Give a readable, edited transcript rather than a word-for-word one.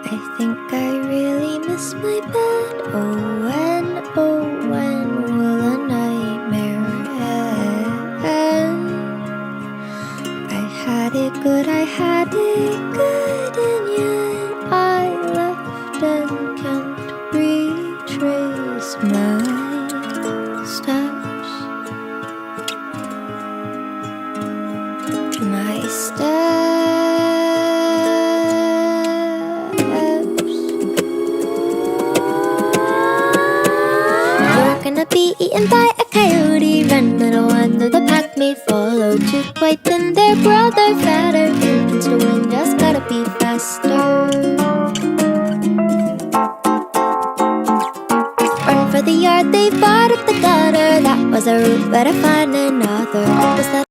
I think I really miss my bed. Oh, when will a nightmare end? I had it good, and yet I left and can't retrace my steps. My steps. You're gonna be eaten by a coyote, run, little one, though the pack may follow. Two quite thin, their brother fatter. Who can still win? Just gotta be faster. Run for the yard, they fought up the gutter. That was a route, better find another. Was that